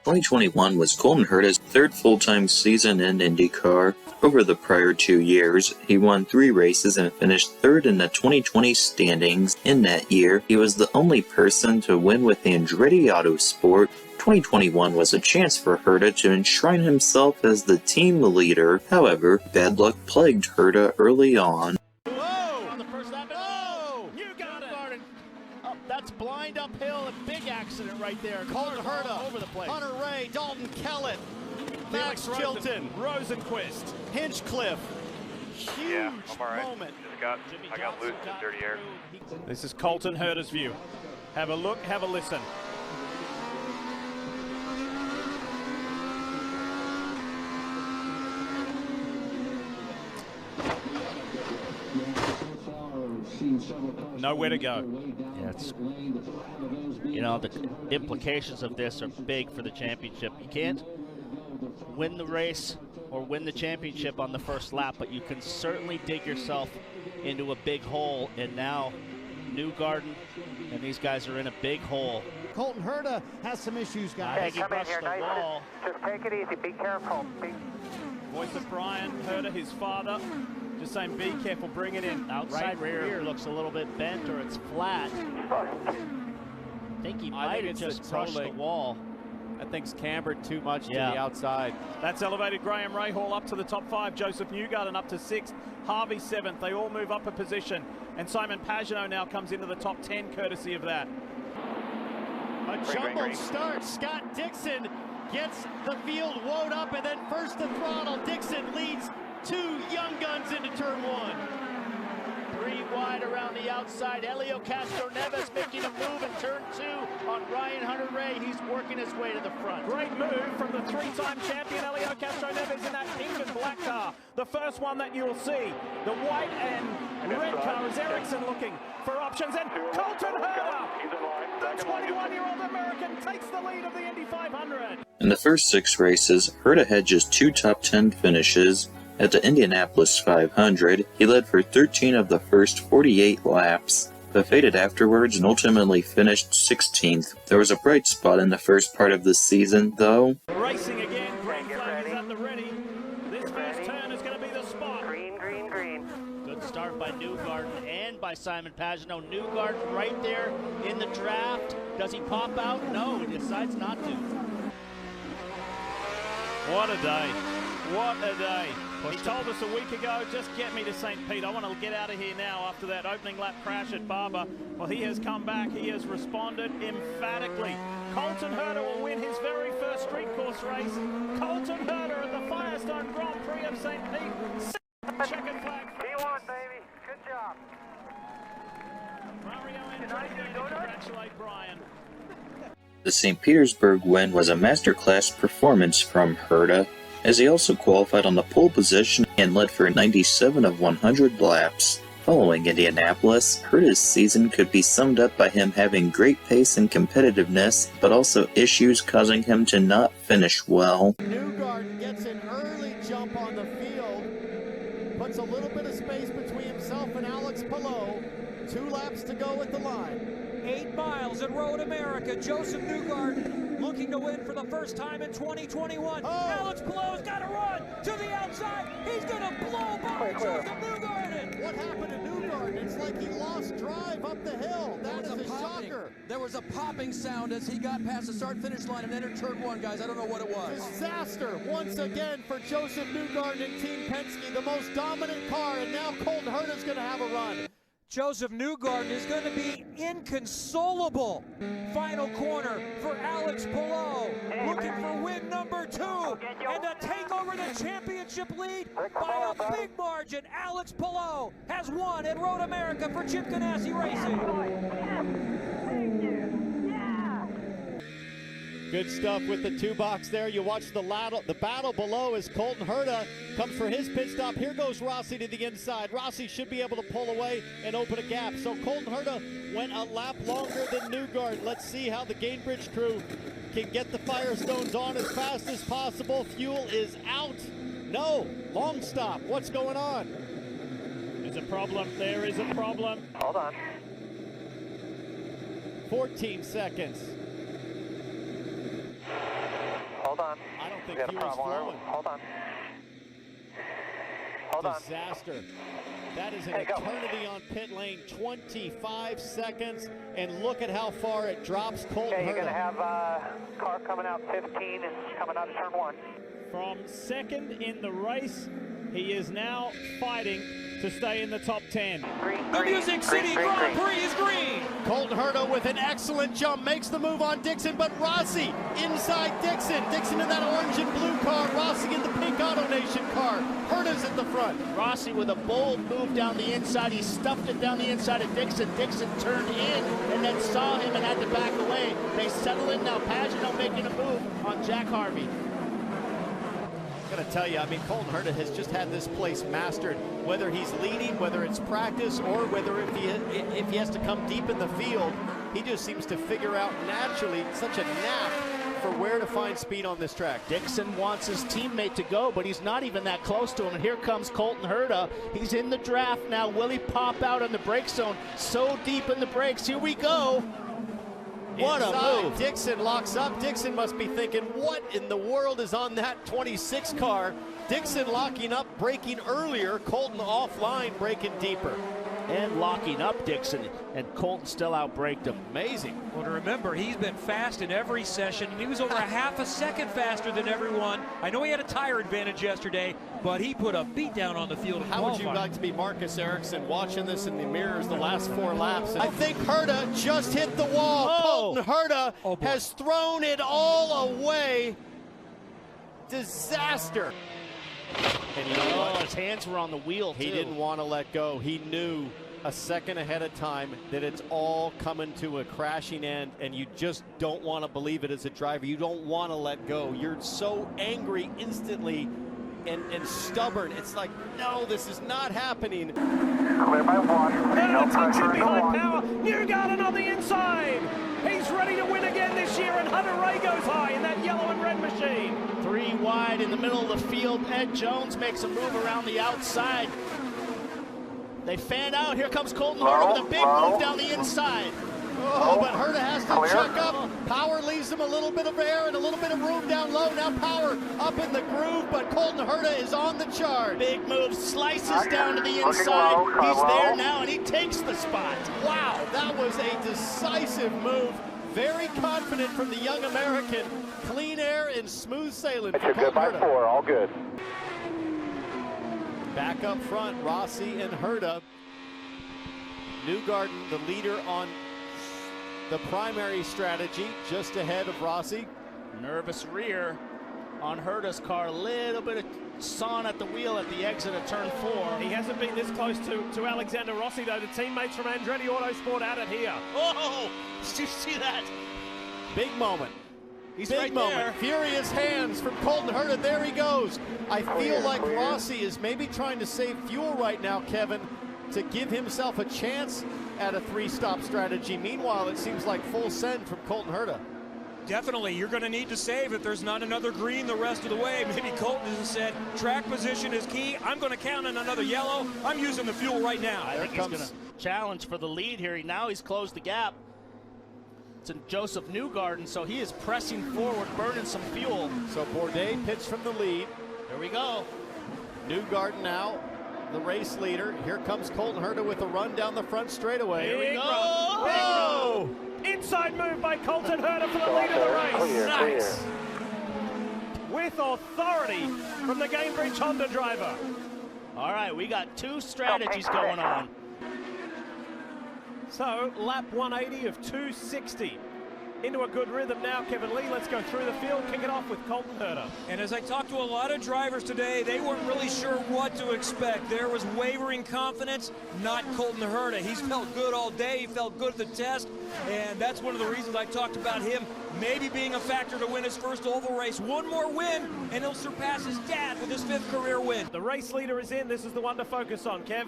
2021 was Colton Herta's third full-time season in IndyCar. Over the prior 2 years, he won 3 races and finished third in the 2020 standings. In that year, he was the only person to win with Andretti Autosport. 2021 was a chance for Herta to enshrine himself as the team leader. However, bad luck plagued Herta early on. That's blind uphill, a big accident right there. Colton Herta over the place. Hunter Ray, Dalton Kellett, Max Chilton, Rosenquist, Hinchcliffe. Huge moment. I got loose in dirty air. This is Colton Herta's view. Have a look, have a listen. Nowhere to go. Yeah, you know, the implications of this are big for the championship. You can't win the race or win the championship on the first lap, but you can certainly dig yourself into a big hole. And now Newgarden and these guys are in a big hole. Colton Herta has some issues, guys. He brushed the wall. Just take it easy. Be careful. Voice of Brian Herta, his father. Just saying, be careful, bring it in. Outside rear looks a little bit bent, or it's flat. I think he might have just crushed the wall. That thing's cambered too much to the outside. That's elevated Graham Rahal up to the top 5. Joseph Newgarden up to 6th. Harvey 7th. They all move up a position. And Simon Pagenaud now comes into the top 10 courtesy of that. A jumbled start. Scott Dixon gets the field woed up, and then first to throttle. Dixon leads 2 young guns into turn 1. 3 wide around the outside. Helio Castroneves making a move in turn 2 on Ryan Hunter-Reay. He's working his way to the front. Great move from the 3-time champion Helio Castroneves in that pink and black car. The first one that you'll see. The white and red car is Ericsson looking for options. And Colton Herta, the 21-year-old American, takes the lead of the Indy 500. In the first 6 races, Herta had just 2 top 10 finishes. At the Indianapolis 500, he led for 13 of the first 48 laps, but faded afterwards and ultimately finished 16th. There was a bright spot in the first part of the season, though. Racing again, green flag is at the ready. This first turn is going to be the spot. Green, green, green. Good start by Newgarden and by Simon Pagenaud. Newgarden right there in the draft. Does he pop out? No, he decides not to. What a day. What a day. He told us a week ago, just get me to St. Pete. I want to get out of here now after that opening lap crash at Barber. Well, he has come back. He has responded emphatically. Colton Herta will win his very first street course race. Colton Herta at the Firestone Grand Prix of St. Pete. Checkered flag. P1, baby. Good job. Mario Andretti to congratulate Brian. The St. Petersburg win was a masterclass performance from Herta, as he also qualified on the pole position and led for 97 of 100 laps. Following Indianapolis, Herta's season could be summed up by him having great pace and competitiveness, but also issues causing him to not finish well. Newgarden gets an early jump on the field, puts a little bit of space between himself and Alex Palou. 2 laps to go at the line. 8 miles at Road America. Joseph Newgarden looking to win for the first time in 2021. Alex Palou's got to run to the outside. He's going to blow by Joseph Newgarden. What happened to Newgarden? It's like he lost drive up the hill. That is a shocker. There was a popping sound as he got past the start-finish line and entered turn 1, guys. I don't know what it was. Disaster once again for Joseph Newgarden and Team Penske. The most dominant car, and now Colton Herta's going to have a run. Joseph Newgarden is going to be inconsolable. Final corner for Alex Palou, looking for win number 2, and to take over the championship lead by a big margin. Alex Palou has won at Road America for Chip Ganassi Racing. Good stuff with the 2 box there. You watch the battle below as Colton Herta comes for his pit stop. Here goes Rossi to the inside. Rossi should be able to pull away and open a gap. So Colton Herta went a lap longer than Newgarden. Let's see how the Gainbridge crew can get the Firestones on as fast as possible. Fuel is out. No, long stop. What's going on? There's a problem. There is a problem. Hold on. 14 seconds. don't think Got a fuel's problem. flowing. Hold on. Hold on. Disaster. That is an Hey, go. eternity on pit lane, 25 seconds, and look at how far it drops Colton Okay, you're going to Herta. have car coming out 15 and coming out of turn 1. From second in the race, he is now fighting to stay in the top 10. Green, The green, Music green, City green, Grand green. Prix is green. Colton Herta with an excellent jump, makes the move on Dixon, but Rossi inside Dixon. Dixon in that orange and blue car, Rossi in the pink Auto Nation car. Herta's at the front. Rossi with a bold move down the inside. He stuffed it down the inside of Dixon. Dixon turned in and then saw him and had to back away. They settle in now. Pagano making a move on Jack Harvey. I'm going to tell you, I mean, Colton Herta has just had this place mastered. Whether he's leading, whether it's practice, or whether if he has to come deep in the field, he just seems to figure out naturally such a knack for where to find speed on this track. Dixon wants his teammate to go, but he's not even that close to him. And here comes Colton Herta. He's in the draft now. Will he pop out in the brake zone? So deep in the brakes. Here we go. What Inside, a move. Dixon locks up. Dixon must be thinking, what in the world is on that 26 car? Dixon locking up, braking earlier. Colton offline, braking deeper. And locking up Dixon, and Colton still outbraked him. Amazing. Well, to remember, he's been fast in every session, and he was over a half a second faster than everyone. I know he had a tire advantage yesterday, but he put a beat down on the field. in How would you qualifying. like to be Marcus Ericsson watching this in the mirrors the last 4 laps? I think Herta just hit the wall. Oh. Colton Herta Oh, boy. has thrown it all away. Disaster. And you know Oh, what? his hands were on the wheel, He too. didn't want to let go. He knew a second ahead of time that it's all coming to a crashing end, and you just don't want to believe it as a driver. You don't want to let go. You're so angry instantly and stubborn. It's like, no, this is not happening. Clear by 1. And No attention pressure in the behind 1. power. Newgarden on the inside. He's ready to win again this year, and Hunter Ray goes high in that yellow and red machine. 3 wide in the middle of the field. Ed Jones makes a move around the outside. They fan out. Here comes Colton Herta with a big move down the inside. Oh, but Herta has to Clear. check up. Power leaves him a little bit of air and a little bit of room down low. Now Power up in the groove, but Colton Herta is on the charge. Big move, slices down to the Looking inside. low, He's low. there now, and he takes the spot. Wow, that was a decisive move. Very confident from the young American. Clean air and smooth sailing for You're good Colton by Herta. 4. All good. Back up front, Rossi and Herta. Newgarden, the leader on the primary strategy, just ahead of Rossi. Nervous rear on Herta's car. A little bit of sawing at the wheel at the exit of turn 4. He hasn't been this close to Alexander Rossi, though. The teammates from Andretti Autosport at it here. Oh, did you see that? Big moment. He's Big right moment. there. Furious hands from Colton Herta. There he goes. I feel like Rossi is maybe trying to save fuel right now, Kevin, to give himself a chance at a 3-stop strategy. Meanwhile, it seems like full send from Colton Herta. Definitely, you're going to need to save if there's not another green the rest of the way. Maybe Colton has said track position is key. I'm going to count on another yellow. I'm using the fuel right now. I think he's going to challenge for the lead here. Now he's closed the gap to Joseph Newgarden, so he is pressing forward, burning some fuel. So Bourdais pits from the lead. There we go. Newgarden now, the race leader. Here comes Colton Herta with a run down the front straightaway. Here we Big go. run. Big Oh! run. Inside move by Colton Herta for the lead of the race. Clear, clear. Nice. With authority from the Gamebridge Honda driver. All right, we got 2 strategies going on. So, lap 180 of 260. Into a good rhythm now, Kevin Lee. Let's go through the field, kick it off with Colton Herta. And as I talked to a lot of drivers today, they weren't really sure what to expect. There was wavering confidence, not Colton Herta. He's felt good all day. He felt good at the test, and that's one of the reasons I talked about him maybe being a factor to win his first oval race. One more win, and he'll surpass his dad with his 5th career win. The race leader is in. This is the one to focus on, Kev.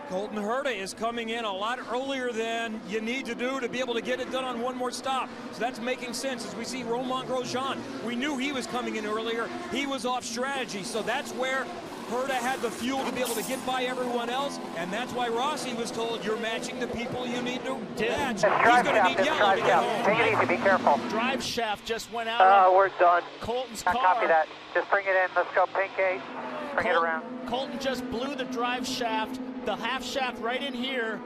Colton Herta is coming in a lot earlier than you need to do to be able to get it done on one more stop. So that's making sense as we see Romain Grosjean. We knew he was coming in earlier. He was off strategy, so that's where Herta had the fuel to be able to get by everyone else, and that's why Rossi was told, you're matching the people you need to match. He's going to need yellow to get home. Take it easy, be careful. Drive shaft just went out. We're done. Colton's I car. copy that. Just bring it in. Let's go pink 8. Bring it around. Colton just blew the drive shaft, the half shaft right in here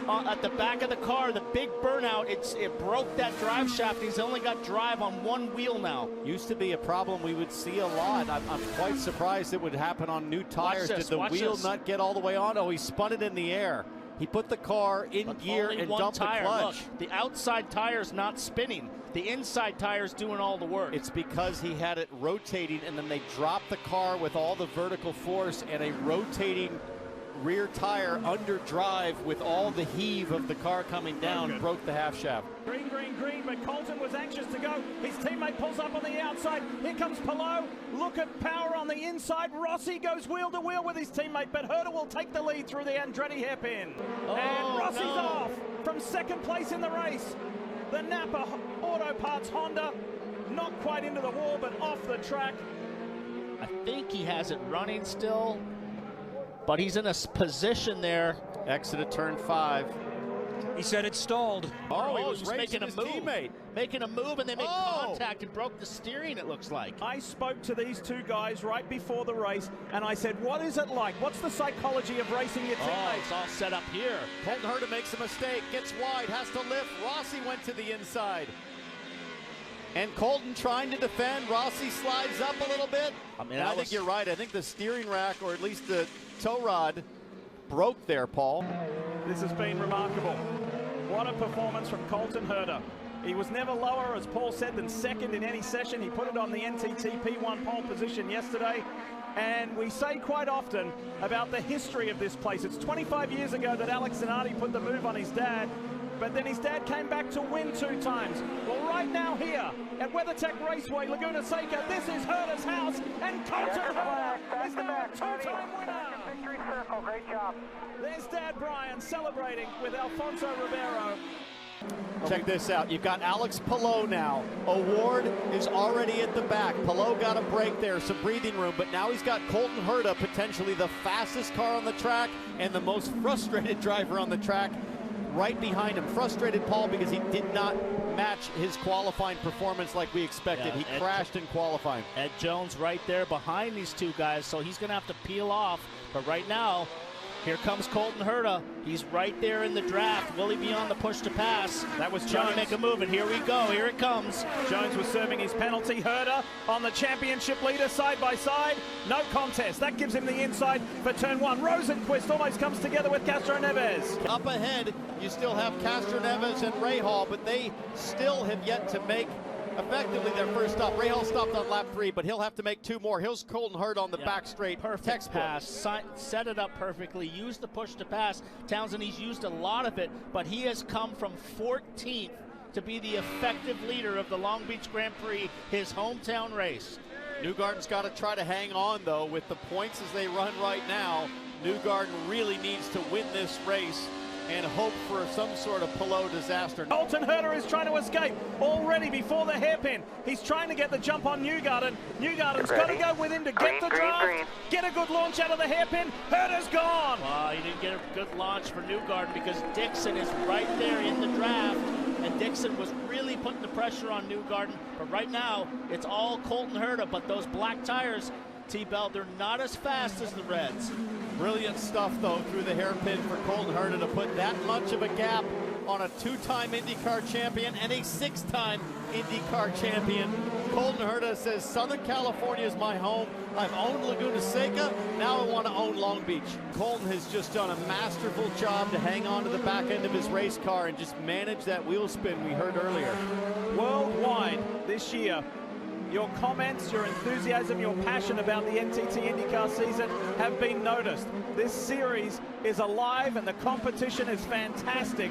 at the back of the car. The big burnout, it broke that drive shaft. He's only got drive on one wheel now. Used to be a problem we would see a lot. I'm quite surprised it would happen on new tires. Did the wheel nut get all the way on? Oh, he spun it in the air. He put the car in gear and dumped the clutch. Look, the outside tire's not spinning. The inside tire's doing all the work. It's because he had it rotating, and then they dropped the car with all the vertical force and a rotating rear tire under drive with all the heave of the car coming down, broke the half shaft. Green, green, green, but Colton was anxious to go. His teammate pulls up on the outside. Here comes Palou. Look at power on the inside. Rossi goes wheel to wheel with his teammate, but Herta will take the lead through the Andretti hairpin. And Rossi's off from second place in the race. The Napa Auto Parts Honda, not quite into the wall, but off the track. I think he has it running still, but he's in a position there. Exit of turn 5. He said it stalled. Oh, he was making a move. Teammate. Making a move, and they make contact and broke the steering, it looks like. I spoke to these two guys right before the race, and I said, what is it like? What's the psychology of racing your teammates? It's all set up here. Colton Herta makes a mistake, gets wide, has to lift. Rossi went to the inside. And Colton trying to defend. Rossi slides up a little bit. I think you're right. I think the steering rack, or at least the tow rod, broke there, Paul. This has been remarkable. What a performance from Colton Herta. He was never lower, as Paul said, than second in any session. He put it on the NTT P1 pole position yesterday. And we say quite often about the history of this place. It's 25 years ago that Alex Zanardi put the move on his dad, but then his dad came back to win 2 times. Well, right now here at WeatherTech Raceway, Laguna Seca, this is Herta's house, and Colton Herta is now a 2-time winner. Victory circle, great job. There's Dad Brian celebrating with Alfonso Ribeiro. Check this out. You've got Alex Palou now. Award is already at the back. Palou got a break there, some breathing room, but now he's got Colton Herta, potentially the fastest car on the track and the most frustrated driver on the track, right behind him. Frustrated, Paul, because he did not match his qualifying performance like we expected. He crashed in qualifying. Ed Jones right there behind these two guys, so he's going to have to peel off. But right now, here comes Colton Herta. He's right there in the draft. Will he be on the push to pass? That was trying Jones. to make a move, and here we go. Here it comes. Jones was serving his penalty. Herta on the championship leader side by side. No contest. That gives him the inside for turn 1. Rosenquist almost comes together with Castro Neves. Up ahead, you still have Castro Neves and Rahal, but they still have yet to make effectively their first stop. Rahal stopped on lap 3, but he'll have to make 2 more. Here's Colton Herta on the back straight. Perfect pass. Set it up perfectly. Used the push to pass. Townsend, he's used a lot of it, but he has come from 14th to be the effective leader of the Long Beach Grand Prix, his hometown race. Newgarden's got to try to hang on, though, with the points as they run right now. Newgarden really needs to win this race and hope for some sort of Palou disaster. Colton Herta is trying to escape already before the hairpin. He's trying to get the jump on Newgarden. Newgarden's got to go with him to get the draft, get a good launch out of the hairpin. Herta's gone. He didn't get a good launch for Newgarden because Dixon is right there in the draft, and Dixon was really putting the pressure on Newgarden. But right now, it's all Colton Herta, but those black tires, T-Bell, they're not as fast as the Reds. Brilliant stuff, though, through the hairpin for Colton Herta to put that much of a gap on a 2-time IndyCar champion and a 6-time IndyCar champion. Colton Herta says, Southern California is my home. I've owned Laguna Seca. Now I want to own Long Beach. Colton has just done a masterful job to hang on to the back end of his race car and just manage that wheel spin we heard earlier. Worldwide this year, your comments, your enthusiasm, your passion about the NTT IndyCar season have been noticed. This series is alive and the competition is fantastic.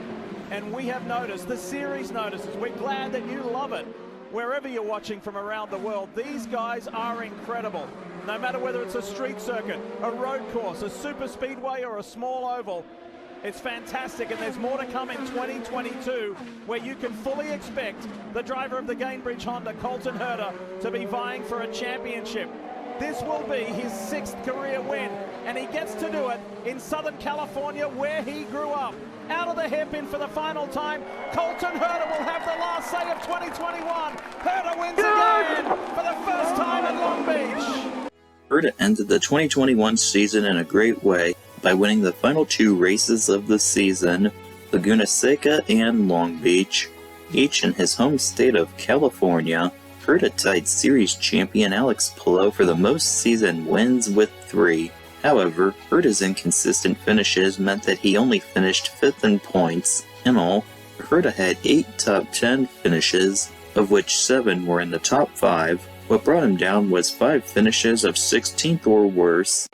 And we have noticed, the series notices. We're glad that you love it. Wherever you're watching from around the world, these guys are incredible. No matter whether it's a street circuit, a road course, a super speedway, or a small oval, it's fantastic, and there's more to come in 2022 where you can fully expect the driver of the Gainbridge Honda, Colton Herta, to be vying for a championship. This will be his 6th career win, and he gets to do it in Southern California where he grew up. Out of the hairpin for the final time, Colton Herta will have the last say of 2021. Herta wins again for the first time at Long Beach. Herta ended the 2021 season in a great way by winning the final 2 races of the season, Laguna Seca and Long Beach, each in his home state of California. Herta tied series champion Alex Palou for the most season wins with 3. However, Herta's inconsistent finishes meant that he only finished 5th in points. In all, Herta had 8 top 10 finishes, of which 7 were in the top 5. What brought him down was 5 finishes of 16th or worse.